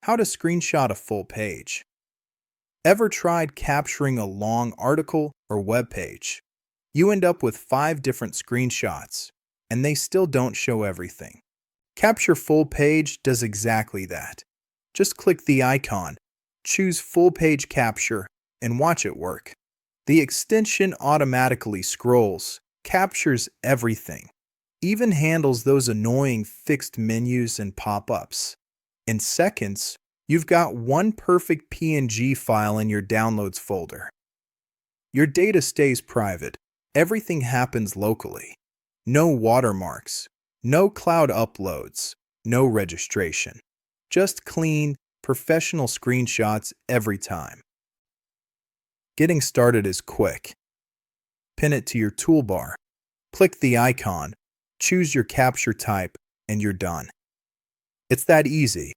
How to screenshot a full page. Ever tried capturing a long article or web page? You end up with 5 different screenshots, and they still don't show everything. Capture Full Page does exactly that. Just click the icon, choose Full Page Capture, and watch it work. The extension automatically scrolls, captures everything, even handles those annoying fixed menus and pop-ups. In seconds, you've got one perfect PNG file in your Downloads folder. Your data stays private. Everything happens locally. No watermarks, no cloud uploads, no registration. Just clean, professional screenshots every time. Getting started is quick. Pin it to your toolbar. Click the icon, choose your capture type, and you're done. It's that easy.